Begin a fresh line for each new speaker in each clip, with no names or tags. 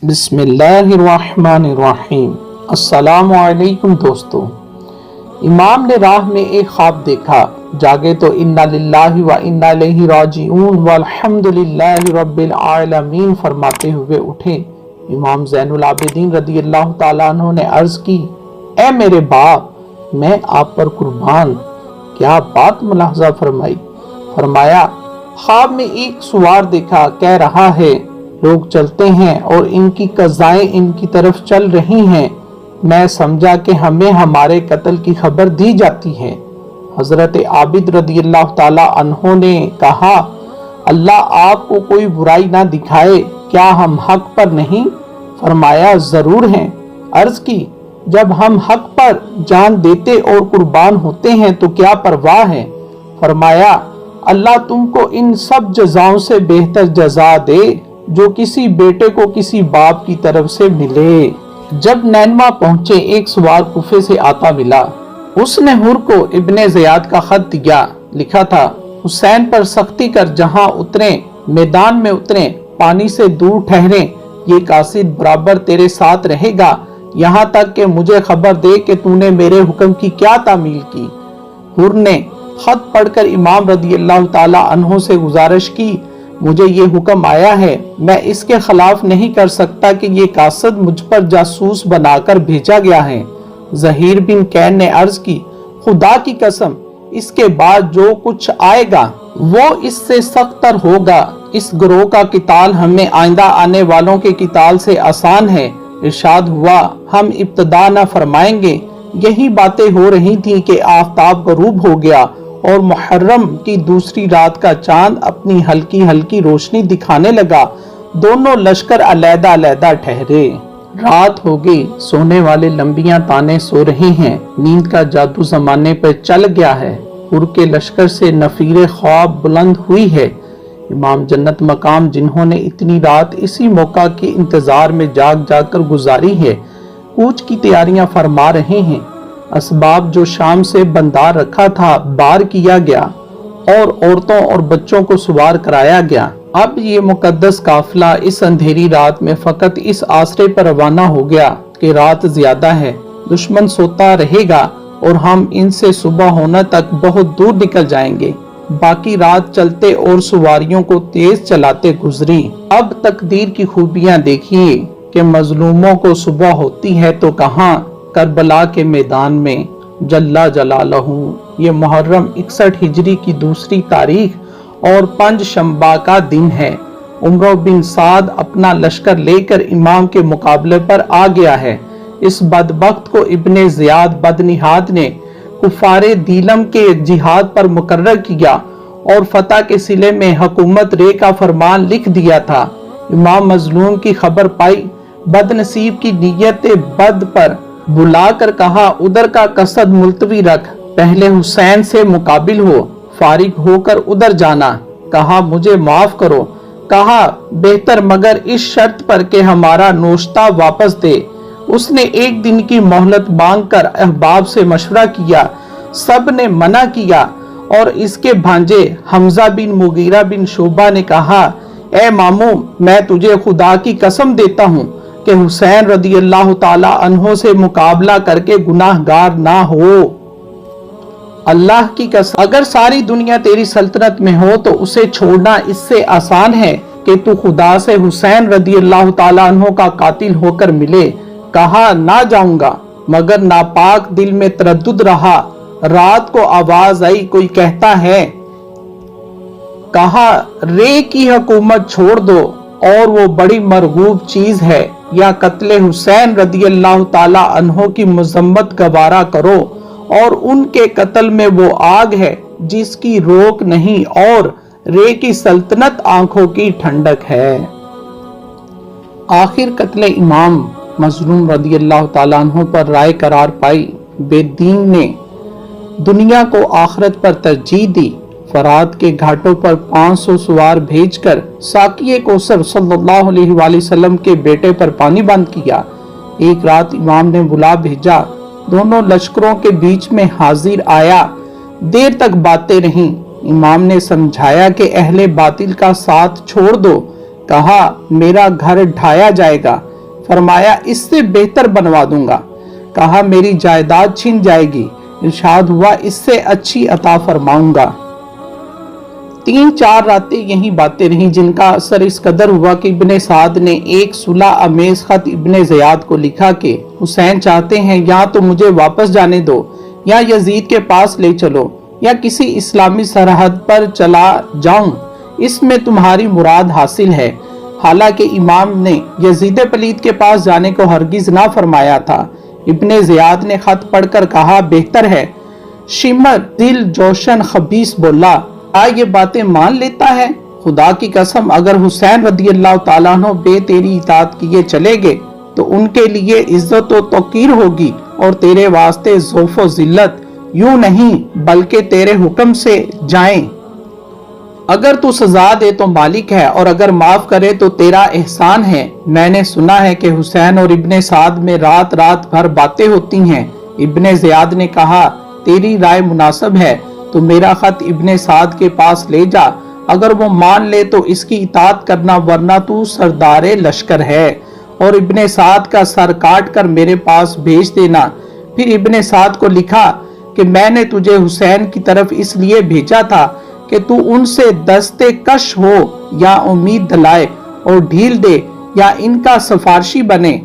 बिस्मिल्लाहिर्रहमानिर्रहीम। अस्सलामु अलैकुम दोस्तों। इमाम ने राह में एक ख्वाब देखा। जागे तो इन्ना लिल्लाहि व इन्ना इलैहि राजिऊन वल्हम्दुलिल्लाहि रब्बिल आलमीन फरमाते हुए उठे। इमाम ज़ैनुल आबिदीन रदियल्लाहु ताला अन्हु ने अर्ज की, ए मेरे बाप, मैं आप पर कुर्बान। क्या बात मुलाहजा फरमाई। फरमाया, ख्वाब में एक सुवार देखा, कह रहा है लोग चलते हैं और इनकी कज़ाएं इनकी तरफ चल रही हैं। मैं समझा कि हमें हमारे कत्ल की खबर दी जाती है। हजरत आबिद रदियल्लाहु ताला अन्हो ने कहा, अल्लाह आपको कोई बुराई ना दिखाए, क्या हम हक पर नहीं? फरमाया, जरूर हैं। अर्ज की, जब हम हक पर जान देते और कुर्बान होते हैं तो क्या परवाह है? फरमाया, अल्लाह तुमको इन सब जजाओं से बेहतर जजा दे जो किसी बेटे को किसी बाप की तरफ से मिले। जब नैनवा पहुंचे, एक सवार कुफे से आता मिला। उसने हुर को इब्ने ज़ियाद का खत दिया। लिखा था, हुसैन पर सख्ती कर, जहां उतरे मैदान में उतरे, पानी से दूर ठहरे, ये कासिद बराबर तेरे साथ रहेगा, यहाँ तक कि मुझे खबर दे कि तूने मेरे हुक्म की क्या तामील की। हुर ने खत पढ़कर इमाम रदियल्लाहु ताला अन्हो से गुजारिश की, मुझे ये हुक्म आया है, मैं इसके खिलाफ नहीं कर सकता कि ये कासद मुझ पर जासूस बनाकर भेजा गया है। ज़हीर बिन कैन ने अर्ज की, खुदा की कसम, इसके बाद जो कुछ आएगा वो इससे सख्तर होगा। इस गिरोह का किताल हमें आइंदा आने वालों के किताल से आसान है। इरशाद हुआ, हम इब्तदा न फरमाएंगे। यही बातें हो रही थी कि आफताब गरूब हो गया और मुहर्रम की दूसरी रात का चांद अपनी हल्की हल्की रोशनी दिखाने लगा। दोनों लश्कर अलैदा अलैदा ठहरे। रात हो गई, सोने वाले लंबियां ताने सो रहे हैं। नींद का जादू जमाने पर चल गया है। हुर के लश्कर से नफीरे ख्वाब बुलंद हुई है। इमाम जन्नत मकाम जिन्होंने इतनी रात इसी मौका के इंतजार में जाग जाग कर गुजारी है, कूच की तैयारियां फरमा रहे हैं। असबाब जो शाम से बंदार रखा था बार किया गया और औरतों और बच्चों को सवार कराया गया। अब ये मुकद्दस काफिला इस अंधेरी रात में फकत इस आसरे पर रवाना हो गया कि रात ज्यादा है, दुश्मन सोता रहेगा और हम इनसे सुबह होने तक बहुत दूर निकल जाएंगे। बाकी रात चलते और सवारियों को तेज चलाते गुजरी। अब तकदीर की खूबियां देखिए कि मजलूमों को सुबह होती है तो कहाँ, करबला के मैदान में। जल्ला जलालहू, ये मुहर्रम 61 हिजरी की दूसरी तारीख और पंजशंबा का दिन है। उमर बिन साद अपना लश्कर लेकर इमाम के मुकाबले पर आ गया है। इस बदबख्त को इब्ने ज़ियाद बदनिहाद ने कुफारे दीलम के जिहाद पर मुकर्रर किया और फतह के सिले में हुकूमत रे का फरमान लिख दिया था। इमाम मजलूम की खबर पाई, बदनसीब की नीयत बद पर बुलाकर कहा, उधर का कसद मुलतवी रख, पहले हुसैन से मुकाबिल हो, फारिग होकर उधर जाना। कहा, मुझे माफ करो। कहा, बेहतर मगर इस शर्त पर कि हमारा नोश्ता वापस दे। उसने एक दिन की मोहलत मांगकर अहबाब से मशवरा किया। सब ने मना किया और इसके भांजे हमजा बिन मुगीरा बिन शोबा ने कहा, ए मामू, मैं तुझे खुदा की कसम देता हूँ कि हुसैन रदियल्लाहु ताला अन्हो से मुकाबला करके गुनाहगार ना हो। अल्लाह की कसम, अगर सारी दुनिया तेरी सल्तनत में हो तो उसे छोड़ना इससे आसान है कि तू खुदा से हुसैन रदियल्लाहु ताला अन्हो का कातिल होकर मिले। कहा, ना जाऊंगा, मगर नापाक दिल में तरद्दुद रहा। रात को आवाज आई, कोई कहता है। कहा, रे की हुकूमत छोड़ दो और वो बड़ी मरगूब चीज है, या कत्ले हुसैन रदियल्लाहु ताला अन्हो की मजम्मत गवारा करो और उनके कत्ल में वो आग है जिसकी रोक नहीं और रे की सल्तनत आंखों की ठंडक है। आखिर कत्ले इमाम मजलूम रदियल्लाहु ताला अन्हो पर राय करार पाई। बेदीन ने दुनिया को आखिरत पर तरजीह दी। फरात के घाटों पर 500 सवार भेजकर साकिए कौसर सल्लल्लाहु अलैहि वसल्लम के बेटे पर पानी बंद किया। एक रात इमाम ने बुला भेजा, दोनों लश्करों के बीच में हाजिर आया। देर तक बातें रहीं। इमाम ने समझाया कि अहले बातिल का साथ छोड़ दो। कहा, मेरा घर ढाया जाएगा, فرمایا اس سے بہتر بنوا دوں گا۔ کہا میری جائیداد چھن جائے گی، ارشاد ہوا اس سے اچھی عطا فرماؤں گا۔ 3-4 راتیں یہی باتیں رہیں، جن کا اثر اس قدر ہوا کہ ابن سعد نے ایک صلح آمیز خط ابن زیاد کو لکھا کہ حسین چاہتے ہیں یا تو مجھے واپس جانے دو یا یزید کے پاس لے چلو یا کسی اسلامی سرحد پر چلا جاؤں، اس میں تمہاری مراد حاصل ہے۔ حالانکہ امام نے یزید پلید کے پاس جانے کو ہرگز نہ فرمایا تھا۔ ابن زیاد نے خط پڑھ کر کہا بہتر ہے۔ شمر دل جوشن خبیث بولا یہ باتیں مان لیتا ہے؟ خدا کی قسم اگر حسین رضی اللہ تعالیٰ عنہ بے تیری اطاعت کیے چلے گئے تو ان کے لیے عزت و توقیر ہوگی اور تیرے واسطے ذوف و ذلت، یوں نہیں بلکہ تیرے حکم سے جائیں۔ اگر تو سزا دے تو مالک ہے اور اگر معاف کرے تو تیرا احسان ہے۔ میں نے سنا ہے کہ حسین اور ابن سعد میں رات رات بھر باتیں ہوتی ہیں۔ ابن زیاد نے کہا تیری رائے مناسب ہے تو میرا خط ابن سعد کے پاس لے جا، اگر وہ مان لے تو اس کی اطاعت کرنا، ورنہ تو سردار لشکر ہے اور ابن سعد کا سر کاٹ کر میرے پاس بھیج دینا۔ پھر ابن سعد کو لکھا کہ میں نے تجھے حسین کی طرف اس لیے بھیجا تھا کہ تو ان سے دستے کش ہو یا امید دلائے اور ڈھیل دے یا ان کا سفارشی بنے۔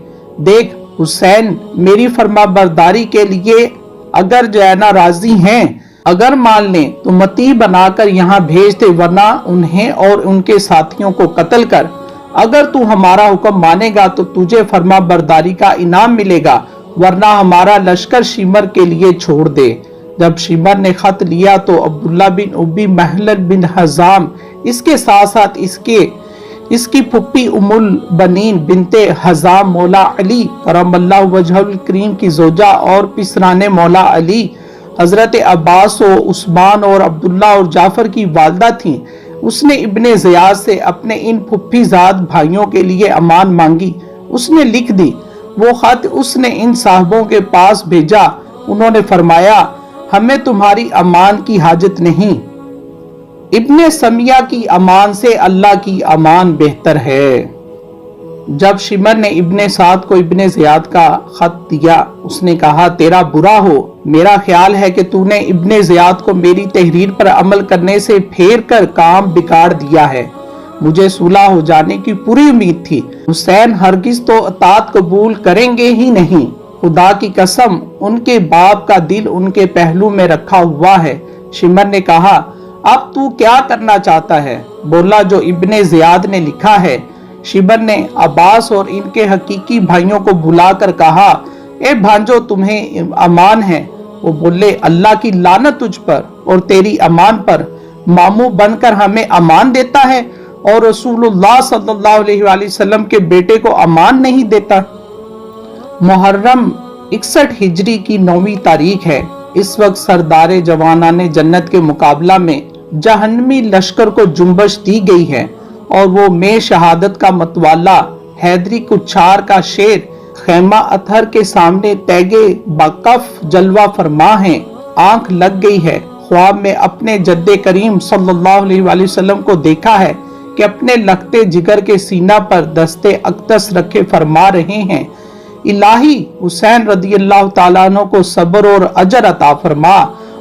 دیکھ حسین میری فرما برداری کے لیے اگر جانا راضی ہیں، اگر مان لیں تو مطیع بنا کر یہاں بھیج دے، ورنہ انہیں اور ان کے ساتھیوں کو قتل کر۔ اگر تو ہمارا حکم مانے گا تو تجھے فرما برداری کا انعام ملے گا، ورنہ ہمارا لشکر شمر کے لیے چھوڑ دے۔ جب شمر نے خط لیا تو عبداللہ بن ابی محلل بن حزام، اس کے ساتھ ساتھ اس کی پھپھی ام البنین بنت حزام مولا علی کرم اللہ وجہ الکریم کی زوجہ اور پسرانے مولا علی حضرت عباس و عثمان اور عبداللہ اور جعفر کی والدہ تھیں۔ اس نے ابن زیاد سے اپنے ان پھپھی زاد بھائیوں کے لیے امان مانگی۔ اس نے لکھ دی۔ وہ خط اس نے ان صاحبوں کے پاس بھیجا۔ انہوں نے فرمایا ہمیں تمہاری امان کی حاجت نہیں، ابن سمیہ کی امان سے اللہ کی امان بہتر ہے۔ جب شمر نے ابن سعد کو ابن زیاد کا خط دیا، اس نے کہا تیرا برا ہو، میرا خیال ہے کہ تو نے ابن زیاد کو میری تحریر پر عمل کرنے سے پھیر کر کام بگاڑ دیا ہے۔ مجھے صلح ہو جانے کی پوری امید تھی۔ حسین ہرگز تو اطاعت قبول کریں گے ہی نہیں۔ خدا کی قسم ان کے باپ کا دل ان کے پہلو میں رکھا ہوا ہے۔ شمر نے کہا اب تو کیا کرنا چاہتا ہے؟ بولا جو ابن زیاد نے لکھا ہے۔ شمر نے عباس اور ان کے حقیقی بھائیوں کو بلا کر کہا اے بھانجو تمہیں امان ہے۔ وہ بولے اللہ کی لعنت تجھ پر اور تیری امان پر، ماموں بن کر ہمیں امان دیتا ہے اور رسول اللہ صلی اللہ علیہ وآلہ وسلم کے بیٹے کو امان نہیں دیتا۔ محرم 61 ہجری کی 9ویں تاریخ ہے۔ اس وقت سردار جوانان جنت کے مقابلہ میں جہنمی لشکر کو جنبش دی گئی ہے اور وہ میں شہادت کا متوالا حیدری کچھار کا شیر خیمہ اطہر کے سامنے تیگے باکف جلوہ فرما ہے۔ آنکھ لگ گئی ہے۔ خواب میں اپنے جد کریم صلی اللہ علیہ وآلہ وسلم کو دیکھا ہے کہ اپنے لختے جگر کے سینہ پر دستے اقدس رکھے فرما رہے ہیں الہی حسین رضی اللہ تعالیٰ عنہ کو صبر اور اجر عطا فرما،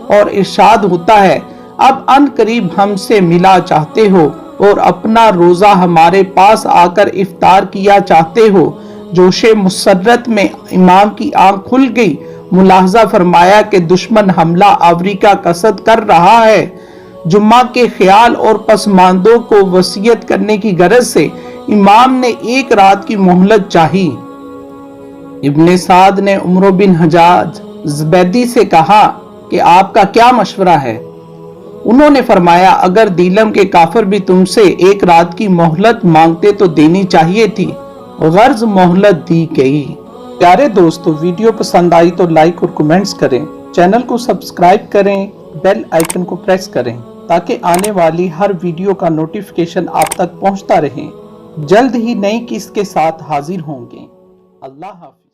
اور ارشاد ہوتا ہے اب ان قریب ہم سے ملا چاہتے ہو اور اپنا روزہ ہمارے پاس آ کر افطار کیا چاہتے ہو۔ جوش مسرت میں امام کی آنکھ کھل گئی۔ ملاحظہ فرمایا کہ دشمن حملہ آوری کا قصد کر رہا ہے۔ جمعہ کے خیال اور پسماندوں کو وصیت کرنے کی غرض سے امام نے 1 رات کی مہلت چاہی۔ ابن سعد نے عمرو بن حجاج زبیدی سے کہا کہ آپ کا کیا مشورہ ہے؟ انہوں نے فرمایا اگر دیلم کے کافر بھی تم سے 1 رات کی مہلت مانگتے تو دینی چاہیے تھی، غرض مہلت دی گئی۔ پیارے دوستو، ویڈیو پسند آئی تو لائک اور کمنٹس کریں، چینل کو سبسکرائب کریں، بیل آئیکن کو پریس کریں تاکہ آنے والی ہر ویڈیو کا نوٹیفیکیشن آپ تک پہنچتا رہے۔ جلد ہی نئی قسط کے ساتھ حاضر ہوں گے۔ اللہ حافظ۔